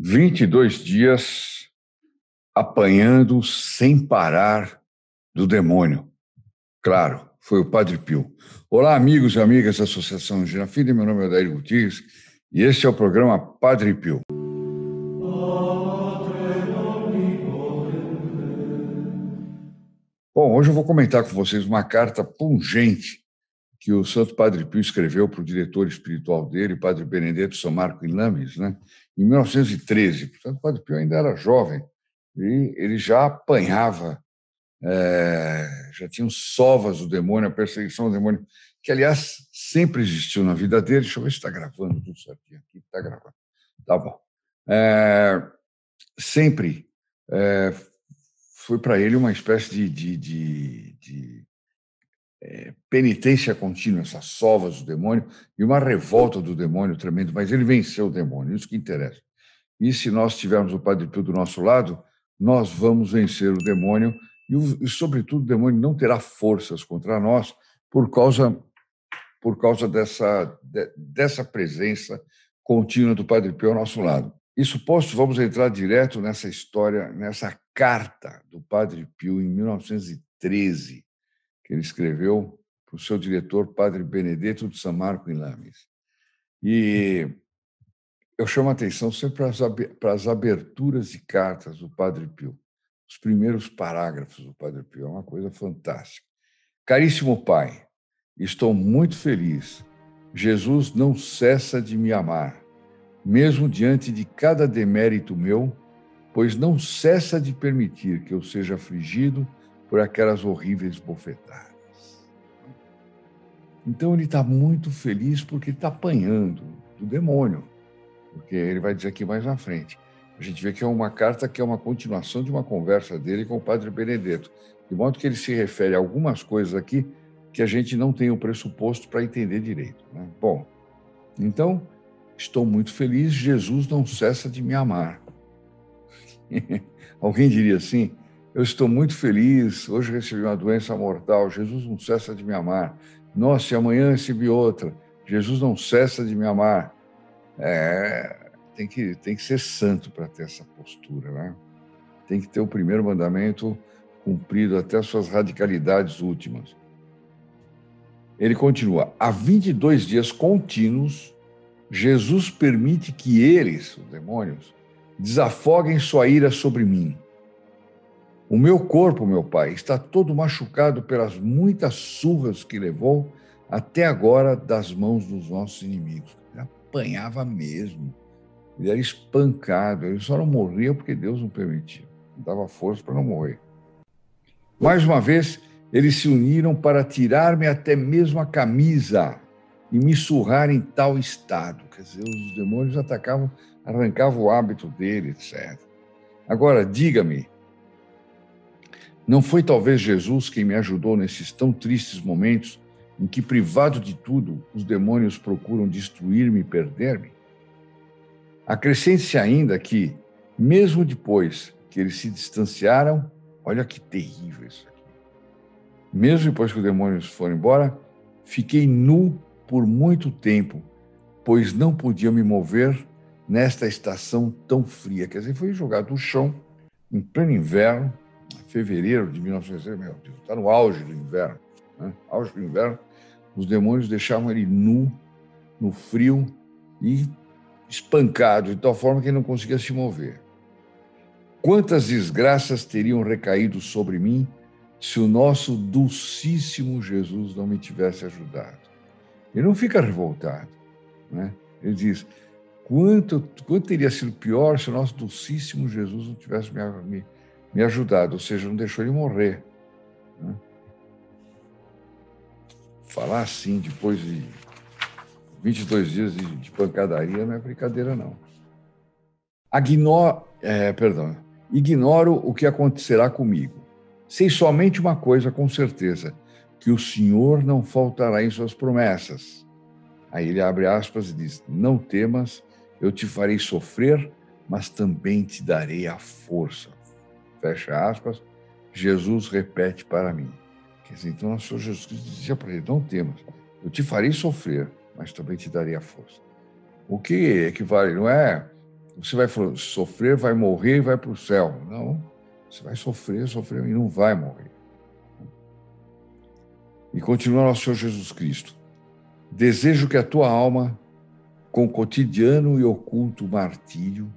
22 dias apanhando sem parar do demônio. Claro, foi o Padre Pio. Olá, amigos e amigas da Associação Girafida, meu nome é Odair Gutierrez e este é o programa Padre Pio. Bom, hoje eu vou comentar com vocês uma carta pungente que o Santo Padre Pio escreveu para o diretor espiritual dele, Padre Benedetto São Marco in Lamis, em 1913. Portanto, o Padre Pio ainda era jovem e ele já apanhava, já tinha os sovas do demônio, a perseguição do demônio, que, aliás, sempre existiu na vida dele. Deixa eu ver se está gravando tudo certinho aqui. Está gravando. Tá bom. Sempre foi para ele uma espécie de penitência contínua, essas sovas do demônio, e uma revolta do demônio tremendo, mas ele venceu o demônio, isso que interessa. E se nós tivermos o Padre Pio do nosso lado, nós vamos vencer o demônio, e sobretudo, o demônio não terá forças contra nós por causa dessa presença contínua do Padre Pio ao nosso lado. Isso posto, vamos entrar direto nessa história, nessa carta do Padre Pio em 1913, que ele escreveu para o seu diretor, Padre Benedetto de São Marco in Lamis. E eu chamo a atenção sempre para as aberturas de cartas do Padre Pio, os primeiros parágrafos do Padre Pio, é uma coisa fantástica. Caríssimo Pai, estou muito feliz. Jesus não cessa de me amar, mesmo diante de cada demérito meu, pois não cessa de permitir que eu seja afligido por aquelas horríveis bofetadas. Então, ele está muito feliz porque ele está apanhando do demônio, porque ele vai dizer aqui mais na frente. A gente vê que é uma carta que é uma continuação de uma conversa dele com o Padre Benedetto, de modo que ele se refere a algumas coisas aqui que a gente não tem o pressuposto para entender direito. Bom, então, estou muito feliz, Jesus não cessa de me amar. Alguém diria assim, eu estou muito feliz, hoje recebi uma doença mortal, Jesus não cessa de me amar. Nossa, e amanhã recebi outra, Jesus não cessa de me amar. Tem que ser santo para ter essa postura, né? Tem que ter o primeiro mandamento cumprido até as suas radicalidades últimas. Ele continua, há 22 dias contínuos, Jesus permite que eles, os demônios, desafoguem sua ira sobre mim. O meu corpo, meu Pai, está todo machucado pelas muitas surras que levou até agora das mãos dos nossos inimigos. Ele apanhava mesmo, ele era espancado, ele só não morria porque Deus não permitia, não dava força para não morrer. Mais uma vez, eles se uniram para tirar-me até mesmo a camisa e me surrar em tal estado. Quer dizer, os demônios arrancavam o hábito dele, etc. Agora, diga-me, não foi talvez Jesus quem me ajudou nesses tão tristes momentos em que, privado de tudo, os demônios procuram destruir-me e perder-me? Acrescente-se ainda que, mesmo depois que eles se distanciaram, olha que terrível isso aqui, mesmo depois que os demônios foram embora, fiquei nu por muito tempo, pois não podia me mover nesta estação tão fria. Quer dizer, foi jogado no chão, em pleno inverno, fevereiro de 1900, meu Deus, está no auge do inverno, né? Auge do inverno, os demônios deixavam ele nu, no frio e espancado, de tal forma que ele não conseguia se mover. Quantas desgraças teriam recaído sobre mim se o nosso dulcíssimo Jesus não me tivesse ajudado? Ele não fica revoltado, né? Ele diz, quanto teria sido pior se o nosso dulcíssimo Jesus não tivesse me ajudado, ou seja, não deixou ele morrer, né? Falar assim depois de 22 dias de pancadaria não é brincadeira, não. Ignoro o que acontecerá comigo. Sei somente uma coisa com certeza, que o Senhor não faltará em suas promessas. Aí ele abre aspas e diz, não temas, eu te farei sofrer, mas também te darei a força. Fecha aspas, Jesus repete para mim. Quer dizer, então, o Senhor Jesus Cristo dizia para ele, não temas, eu te farei sofrer, mas também te darei a força. O que equivale, não é Você vai sofrer, vai morrer e vai para o céu. Não, você vai sofrer e não vai morrer. E continua nosso Senhor Jesus Cristo. Desejo que a tua alma, com cotidiano e oculto martírio,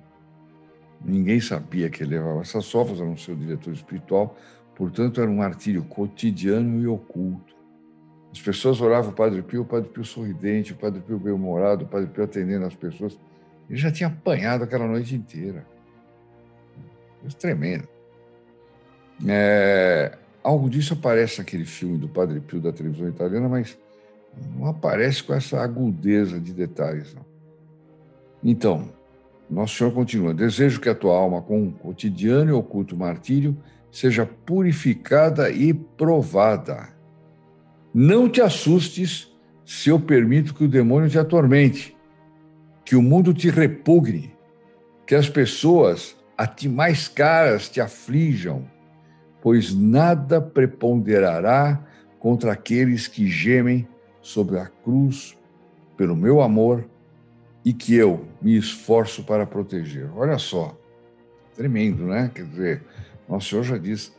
ninguém sabia que ele levava essas sofas, a não ser o diretor espiritual, portanto era um martírio cotidiano e oculto. As pessoas oravam o Padre Pio sorridente, o Padre Pio bem-humorado, o Padre Pio atendendo as pessoas. Ele já tinha apanhado aquela noite inteira. Coisa tremenda. Algo disso aparece naquele filme do Padre Pio da televisão italiana, mas não aparece com essa agudeza de detalhes, não. Então, Nosso Senhor continua: desejo que a tua alma, com cotidiano e oculto martírio, seja purificada e provada. Não te assustes se eu permito que o demônio te atormente, que o mundo te repugne, que as pessoas a ti mais caras te aflijam, pois nada preponderará contra aqueles que gemem sobre a cruz pelo meu amor e que eu me esforço para proteger. Olha só, tremendo, né? Quer dizer, Nosso Senhor já diz,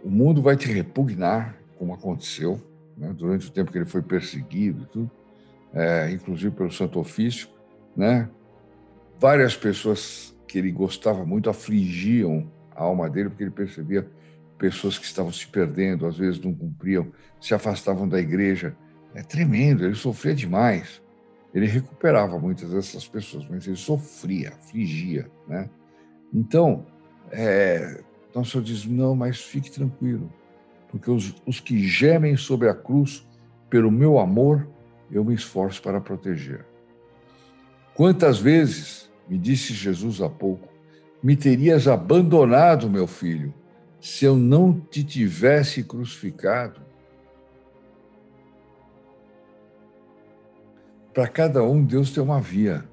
o mundo vai te repugnar, como aconteceu, né, durante o tempo que ele foi perseguido e tudo, inclusive pelo Santo Ofício, né? Várias pessoas que ele gostava muito afligiam a alma dele, porque ele percebia pessoas que estavam se perdendo, às vezes não cumpriam, se afastavam da igreja. É tremendo, ele sofria demais. Ele recuperava muitas dessas pessoas, mas ele sofria, afligia, né? Então, Nosso Senhor diz, não, mas fique tranquilo, porque os que gemem sobre a cruz, pelo meu amor, eu me esforço para proteger. Quantas vezes, me disse Jesus há pouco, me terias abandonado, meu filho, se eu não te tivesse crucificado? Para cada um, Deus tem uma via,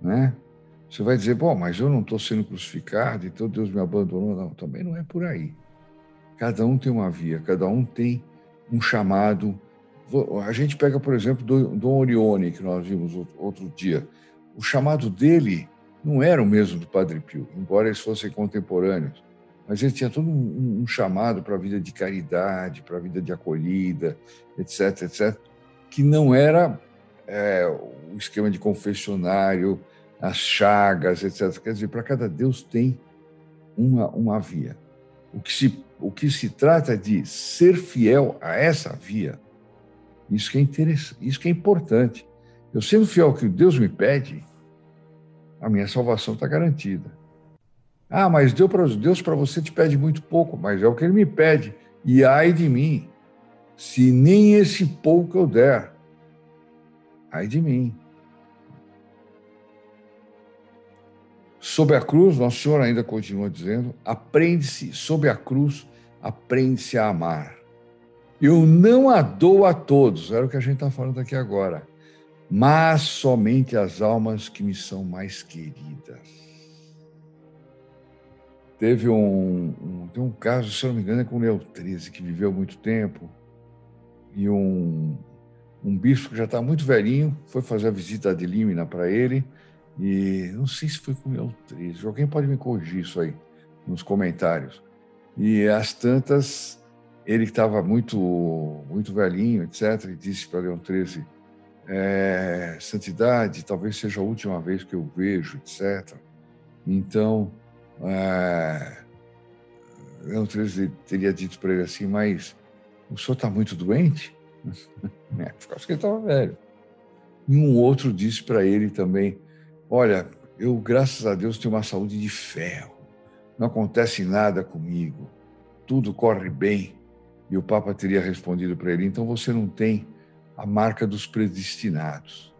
né? Você vai dizer, bom, mas eu não estou sendo crucificado, então Deus me abandonou. Não, também não é por aí. Cada um tem uma via, cada um tem um chamado. A gente pega, por exemplo, Dom Orione, que nós vimos outro dia. O chamado dele não era o mesmo do Padre Pio, embora eles fossem contemporâneos. Mas ele tinha todo um chamado para a vida de caridade, para a vida de acolhida, etc., etc., que não era o esquema de confessionário, as chagas, etc. Quer dizer, para cada Deus tem uma via. O que se trata de ser fiel a essa via, isso que é interessante, isso que é importante. Eu sendo fiel ao que Deus me pede, a minha salvação está garantida. Ah, mas Deus para você te pede muito pouco, mas é o que Ele me pede. E ai de mim, se nem esse pouco eu der, ai de mim. Sob a cruz, Nosso Senhor ainda continua dizendo, aprende-se, sob a cruz, aprende-se a amar. Eu não a dou a todos, era o que a gente está falando aqui agora, mas somente as almas que me são mais queridas. Teve tem um caso, se eu não me engano, com o Leão XIII, que viveu muito tempo, e um bispo que já está muito velhinho foi fazer a visita de límina para ele, e não sei se foi com o Leão XIII, alguém pode me corrigir isso aí nos comentários. E às tantas, ele que estava muito, muito velhinho, etc., e disse para Leão XIII, santidade, talvez seja a última vez que eu vejo, etc. Então, Leão XIII teria dito para ele assim, mas o senhor está muito doente? Por causa que ele estava velho. E um outro disse para ele também, olha, eu, graças a Deus, tenho uma saúde de ferro, não acontece nada comigo, tudo corre bem. E o Papa teria respondido para ele, então você não tem a marca dos predestinados.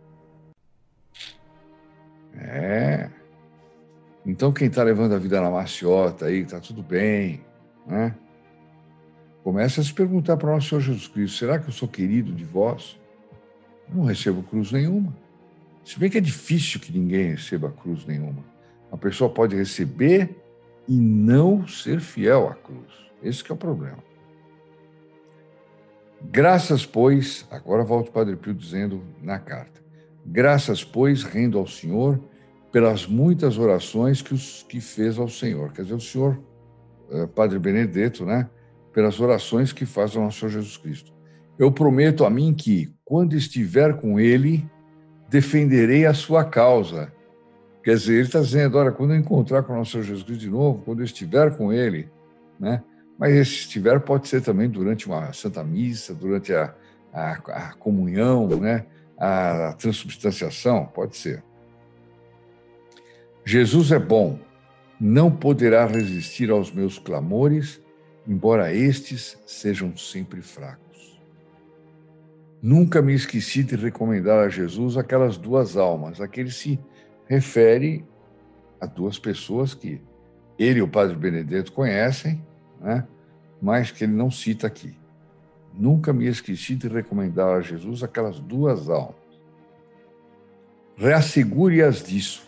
Então quem está levando a vida na maciota aí, está tudo bem, né? Começa a se perguntar para o nosso Senhor Jesus Cristo, será que eu sou querido de vós? Eu não recebo cruz nenhuma. Se bem que é difícil que ninguém receba cruz nenhuma. A pessoa pode receber e não ser fiel à cruz. Esse que é o problema. Graças, pois, agora volta o Padre Pio dizendo na carta, Graças, pois, rendo ao Senhor pelas muitas orações que fez ao Senhor. Quer dizer, o Senhor, Padre Benedetto, né? Pelas orações que faz ao nosso Senhor Jesus Cristo. Eu prometo a mim que, quando estiver com ele, defenderei a sua causa. Quer dizer, ele está dizendo, olha, quando eu encontrar com o nosso Senhor Jesus Cristo de novo, quando eu estiver com ele, né? Mas esse estiver pode ser também durante uma Santa Missa, durante a comunhão, né? A transubstanciação, pode ser. Jesus é bom, não poderá resistir aos meus clamores, embora estes sejam sempre fracos. Nunca me esqueci de recomendar a Jesus aquelas duas almas. Aquele se refere a duas pessoas que ele e o Padre Benedetto conhecem, né? Mas que ele não cita aqui. Nunca me esqueci de recomendar a Jesus aquelas duas almas. Reassegure-as disso.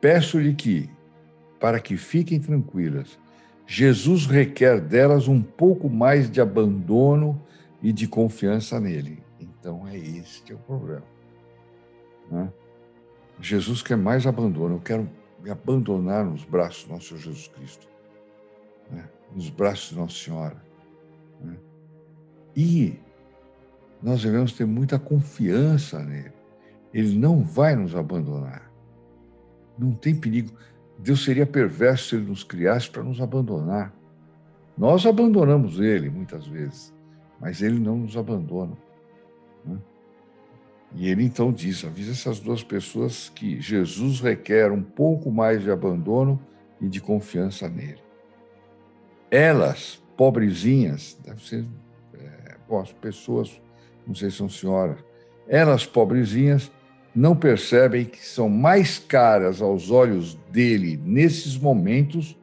Peço-lhe que, para que fiquem tranquilas, Jesus requer delas um pouco mais de abandono e de confiança nele. Então é este o problema, né? Jesus quer mais abandono. Eu quero me abandonar nos braços do nosso Senhor Jesus Cristo, né? Nos braços de Nossa Senhora, né? E nós devemos ter muita confiança nele. Ele não vai nos abandonar. Não tem perigo. Deus seria perverso se ele nos criasse para nos abandonar. Nós abandonamos ele muitas vezes, mas ele não nos abandona, né? E ele então diz, avisa essas duas pessoas que Jesus requer um pouco mais de abandono e de confiança nele. Elas, pobrezinhas, deve ser, as pessoas, não sei se são senhoras, elas, pobrezinhas, não percebem que são mais caras aos olhos dele nesses momentos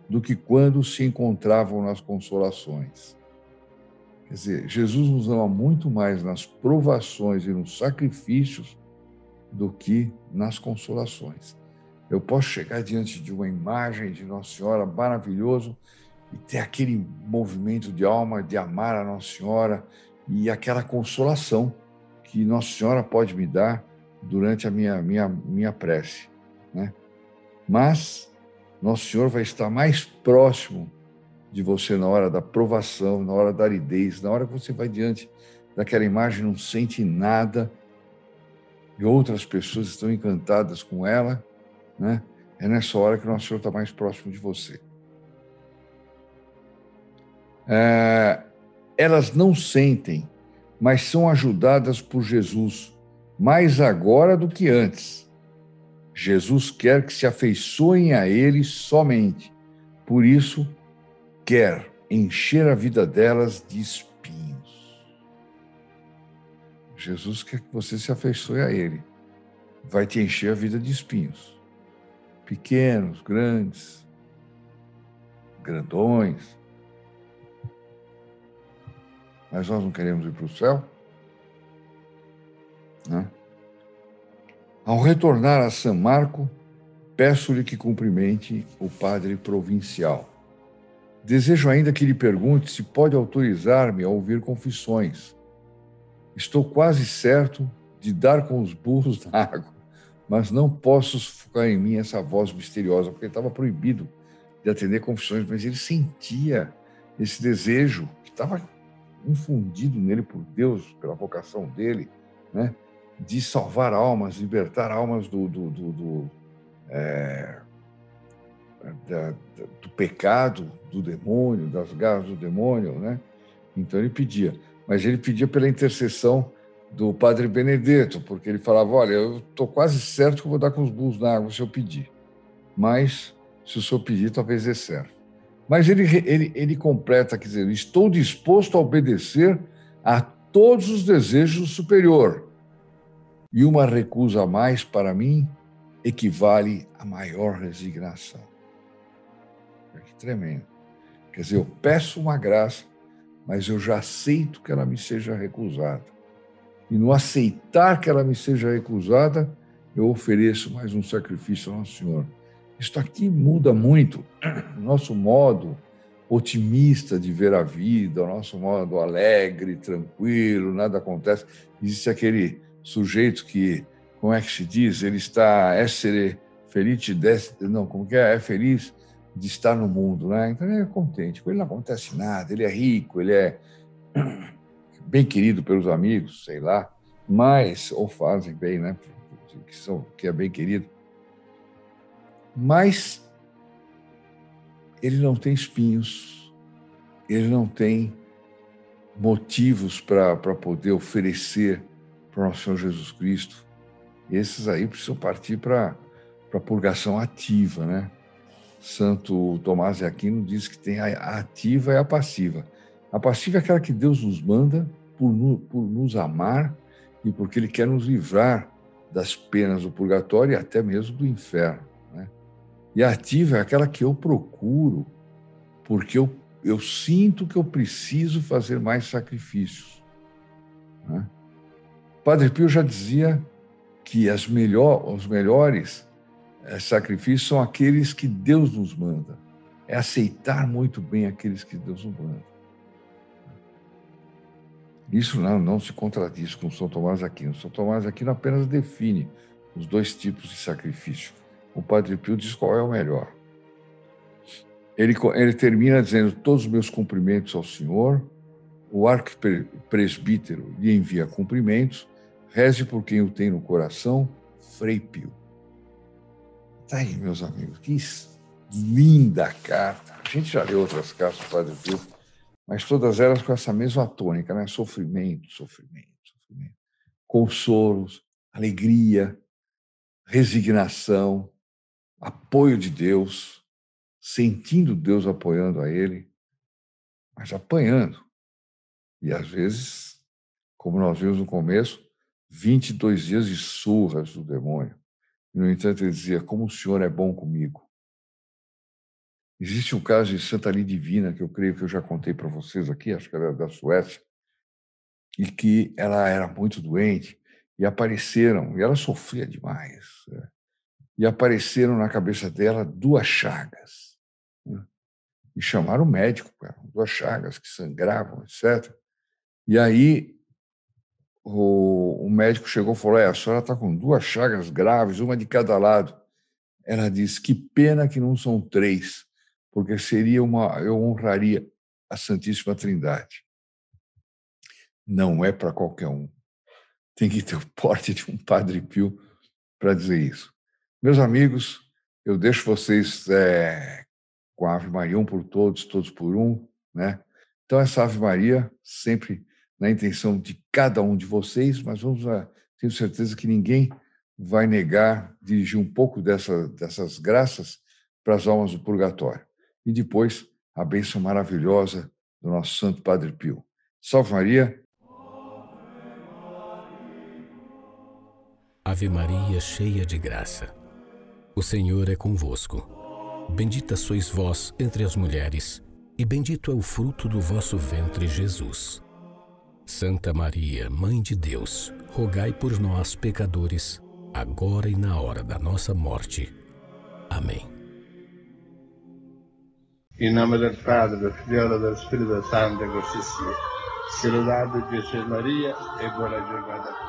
do que quando se encontravam nas consolações. Quer dizer, Jesus nos ama muito mais nas provações e nos sacrifícios do que nas consolações. Eu posso chegar diante de uma imagem de Nossa Senhora maravilhoso e ter aquele movimento de alma de amar a Nossa Senhora e aquela consolação que Nossa Senhora pode me dar durante a minha prece, né? Mas Nosso Senhor vai estar mais próximo de você na hora da provação, na hora da aridez, na hora que você vai diante daquela imagem, não sente nada, e outras pessoas estão encantadas com ela, né? É nessa hora que Nosso Senhor está mais próximo de você. Elas não sentem, mas são ajudadas por Jesus, mais agora do que antes. Jesus quer que se afeiçoem a ele somente. Por isso, quer encher a vida delas de espinhos. Jesus quer que você se afeiçoe a ele. Vai te encher a vida de espinhos. Pequenos, grandes, grandões. Mas nós não queremos ir para o céu, né? Ao retornar a São Marco, peço-lhe que cumprimente o padre provincial. Desejo ainda que lhe pergunte se pode autorizar-me a ouvir confissões. Estou quase certo de dar com os burros na água, mas não posso sufocar em mim essa voz misteriosa, porque estava proibido de atender confissões, mas ele sentia esse desejo que estava infundido nele por Deus, pela vocação dele, né? De salvar almas, libertar almas do pecado, do demônio, das garras do demônio, né? Então ele pedia, mas ele pedia pela intercessão do Padre Benedetto, porque ele falava, olha, eu estou quase certo que eu vou dar com os burros na água se eu pedir, mas se o senhor pedir, talvez dê certo. Mas ele completa, quer dizer, estou disposto a obedecer a todos os desejos do superior, e uma recusa a mais para mim equivale a maior resignação. Que tremendo. Quer dizer, eu peço uma graça, mas eu já aceito que ela me seja recusada. E no aceitar que ela me seja recusada, eu ofereço mais um sacrifício ao Nosso Senhor. Isso aqui muda muito o nosso modo otimista de ver a vida, o nosso modo alegre, tranquilo, nada acontece. Existe aquele sujeito que, como é que se diz? Ele está essere felice, não, como que é? É feliz de estar no mundo, né? Então ele é contente. Com ele não acontece nada, ele é rico, ele é bem querido pelos amigos, sei lá, mas, ou fazem bem, né? Que é bem querido. Mas ele não tem espinhos, ele não tem motivos para poder oferecer para o nosso Senhor Jesus Cristo. Esses aí precisam partir para a purgação ativa, né? Santo Tomás de Aquino diz que tem a ativa e a passiva. A passiva é aquela que Deus nos manda por nos amar e porque Ele quer nos livrar das penas do purgatório e até mesmo do inferno, né? E a ativa é aquela que eu procuro porque eu sinto que eu preciso fazer mais sacrifícios, né? Padre Pio já dizia que os melhores sacrifícios são aqueles que Deus nos manda. É aceitar muito bem aqueles que Deus nos manda. Isso não se contradiz com São Tomás de Aquino. São Tomás de Aquino apenas define os dois tipos de sacrifício. O Padre Pio diz qual é o melhor. Ele termina dizendo: todos os meus cumprimentos ao Senhor, o arquipresbítero lhe envia cumprimentos, reze por quem o tem no coração, Frei Pio. Tá aí, meus amigos, que linda carta. A gente já leu outras cartas do Padre Pio, mas todas elas com essa mesma tônica, né? Sofrimento, sofrimento, sofrimento. Consolos, alegria, resignação, apoio de Deus, sentindo Deus apoiando a ele, mas apanhando. E às vezes, como nós vimos no começo, 22 dias de surras do demônio. E, no entanto, ele dizia: como o Senhor é bom comigo. Existe um caso de Santa Lidivina, que eu creio que eu já contei para vocês aqui, acho que ela era da Suécia, e que ela era muito doente, e ela sofria demais, né? E apareceram na cabeça dela 2 chagas, né? E chamaram o médico, cara, 2 chagas que sangravam, etc. E aí o médico chegou e falou: a senhora está com 2 chagas graves, uma de cada lado. Ela disse: que pena que não são 3, porque eu honraria a Santíssima Trindade. Não é para qualquer um. Tem que ter o porte de um Padre Pio para dizer isso. Meus amigos, eu deixo vocês com a Ave Maria, um por todos, todos por um, né? Então, essa Ave Maria, sempre na intenção de cada um de vocês, mas tenho certeza que ninguém vai negar dirigir um pouco dessas graças para as almas do purgatório. E depois, a bênção maravilhosa do nosso Santo Padre Pio. Salve Maria! Ave Maria, cheia de graça, o Senhor é convosco. Bendita sois vós entre as mulheres, e bendito é o fruto do vosso ventre, Jesus. Santa Maria, Mãe de Deus, rogai por nós, pecadores, agora e na hora da nossa morte. Amém. In nome del Padre, del Figlio e del Spirito Santo, così sia. Se lodato Gesù e Maria, e buona giornata a tutti.